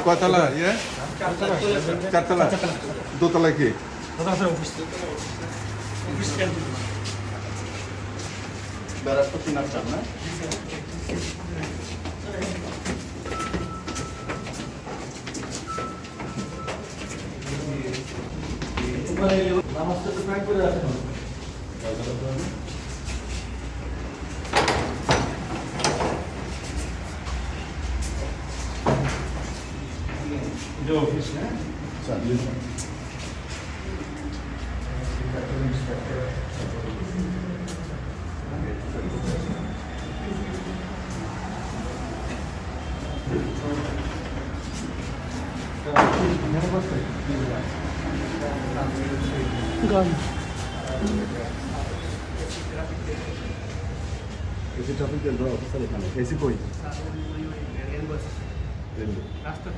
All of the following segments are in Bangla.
কয়তলা ইয়ে? চারতলা, দোতলায় কি? বেড়াতে 3 আর 4 না? নামাজটা তো প্রায় করে রাখেন। जो ऑफिस है चलिए गन এসি ট্রাফিক কেন্দ্র অফিসার এখানে এসি কই রাস্তা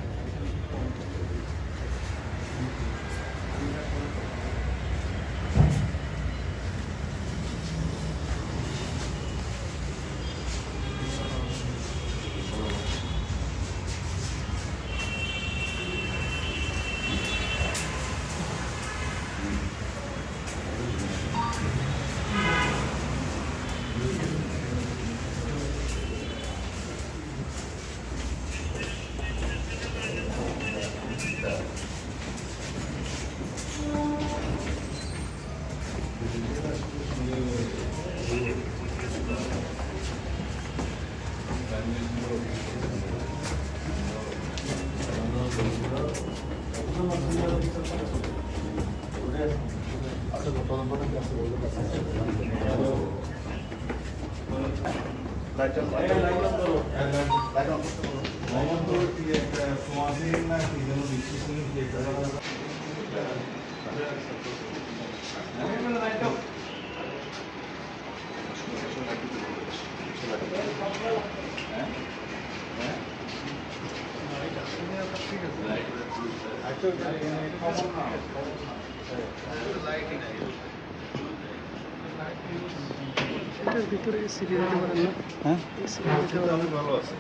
ভিতরে হ্যাঁ ভালো আছে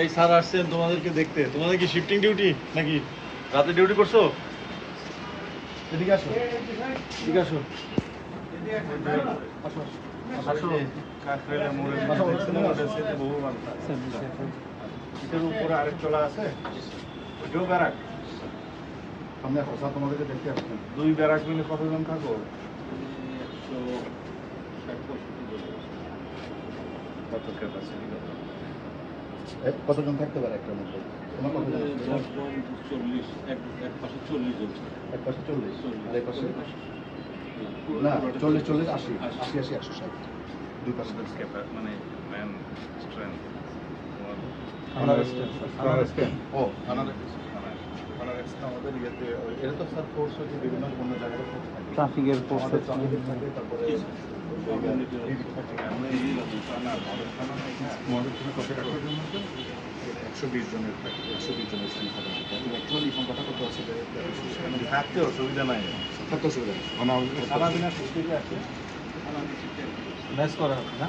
এই স্যার আসছেন তোমাদেরকে দেখতে তোমাদের কি শিফটিং ডিউটি নাকি রাতে ডিউটি করছো এদিকে আসো এদিকে আসো এটার উপরে আরেক তলা আছে ওইটাও ব্যারাক সামনে আসো তোমাদেরকে দেখতে আসছেন 2 ব্যারাক মিলে কতজন থাকো কত ক্যাপাসিটি কতজন থাকতে পারে একটার মধ্যে তোমার কতজন 40 এক পাশে 40 জন এক পাশে 40 আর এক পাশে না 40 40 80 80 160 দুই পাশে মানে ম্যান স্ট্রেংথ ও আমাদের ইয়েতে এটা তো স্যার ফোর্স হচ্ছে বিভিন্ন অন্য জায়গায় ট্রাফিকের ফোর্স থাকে তারপরে একশো 20 জনের থাকে 120 জনের স্ট্রেংথ থাকে অ্যাকচুয়ালি সংখ্যাটা কত আছে থাকতে অসুবিধা নাই থাকতে অসুবিধা নেই সারাদিন সৃষ্টিতে আছে ম্যাচ করা হবে না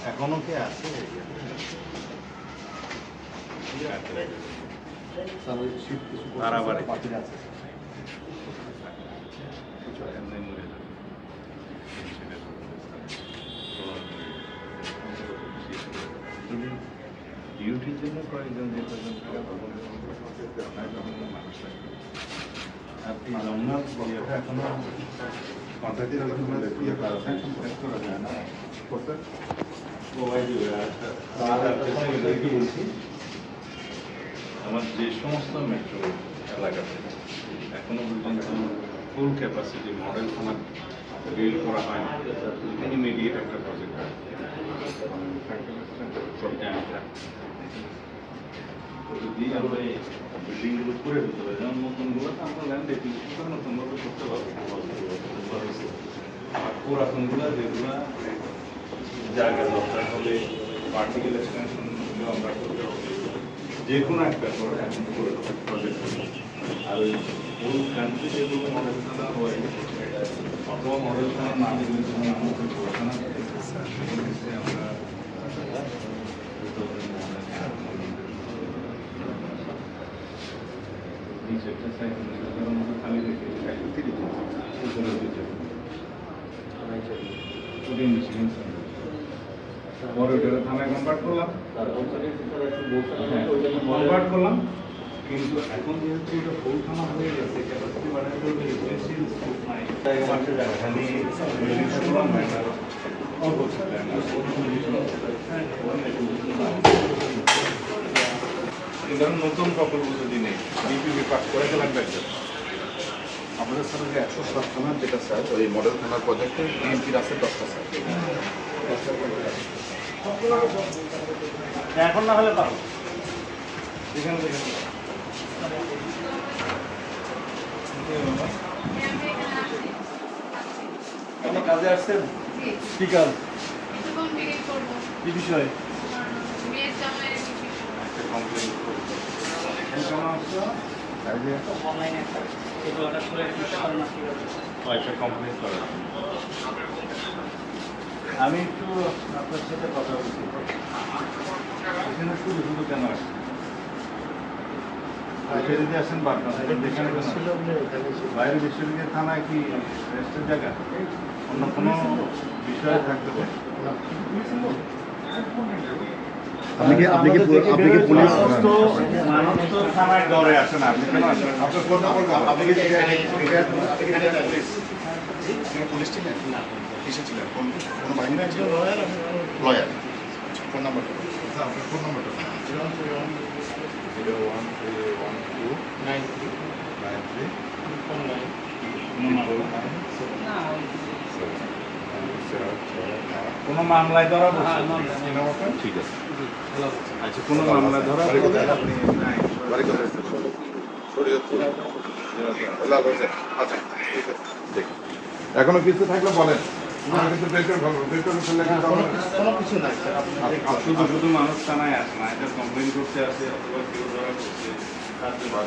এখনো কে আছে ডিউটির জন্য কয়েকজন যে কয়েকজন আপনি রমনা এখনো কন্ট্রাক্টের করা যায় না আমার যে সমস্ত মেট্রো এলাকাতে এখনো পর্যন্ত ফুল ক্যাপাসিটি মডেল থানা বিল্ড করা হয় না ইমিডিয়েট একটা প্রজেক্ট যদি আমরা এই বিল্ডিংগুলো করে দিতে হবে যেমন নতুনগুলো আমরা ল্যান্ড ডেফিনিশনটা নতুনভাবে করতে পারবো। আর পুরাতনগুলা যেগুলা জায়গা দরকার হলে পার্টিকেল এক্সটেনশন আমরা করতে হবে, যে কোনো একটা করে এখন করে প্রজেক্ট করি। আর ওই মূল কান্ট্রি যেগুলো মডেল থানা হয় অথবা মডেল থানা না দিলে যখন আমাদের পড়াশোনা আমরা নিচেরটা সাইকেলের মতো খালি রেখে পরে ওটা থানায় কনভার্ট করলাম, কনভার্ট করলাম। কিন্তু এখন যেহেতু এটা ফুল থানা হয়ে গেছে, ক্যাপাসিটি বাড়াতে হলে এসেন্সিয়াল স্কোপ নাই, এখানে করলাম না, এটা অল্প থাকে না। এই ধরুন নতুন প্রকল্প যদি নেই, বিপিবি পাস করে লাগবে একটা। আমাদের স্যার যে 107 থানার যেটা স্যার ওই মডেল থানার প্রজেক্টে বিএনপির আছে 10টা স্যার। এখন না হলে পাবো যেখানে যেখানে আপনি কাজে আসছেন? কি কাজ? কি বিষয়? কমপ্লেন করা। আমি একটু আপনার সাথে কথা বলছি, এখানে শুধু শুধু কেন আসছি? যদি আসেন যেখানে বাইরে বিশ্ববিদ্যালয় থানায় কি রেস্টের জায়গা অন্য কোনো বিষয়ে থাকতে পারে? আপনি কি পুলিশ মানুষ তো থানায় ডরে আসে না, আপনি কেন আসেন? আপনার ফোন নাম্বার আপনি কি পুলিশ ছিলেন? কিসে ছিলেন? কোনো বাহিনী ছিল? লয়ার। ফোন নাম্বারটা আপনার ফোন নাম্বারটা 0131293 কোনো মামলায় ধরা বলছে? ঠিক আছে, আচ্ছা কোনো মামলায় ধরা আপনি বাড়ি কোথায়? আচ্ছা ঠিক আছে, দেখুন এখনো কিছু থাকলে বলেন, কিন্তু বের করে ফেলবো, বের করে ফেললে কিন্তু আমরা কোনো কিছু নাই স্যার। শুধু শুধু মানুষ থানায় আসে না, এটা কমপ্লেন করতে আসে অথবা কেউ ধরা করছে,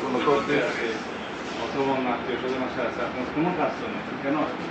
কোনো করতে আসে অথবা অন্য আত্মীয় স্বজন আসে আছে, আপনার কোনো কাজ তো নেই, কেন আসবে?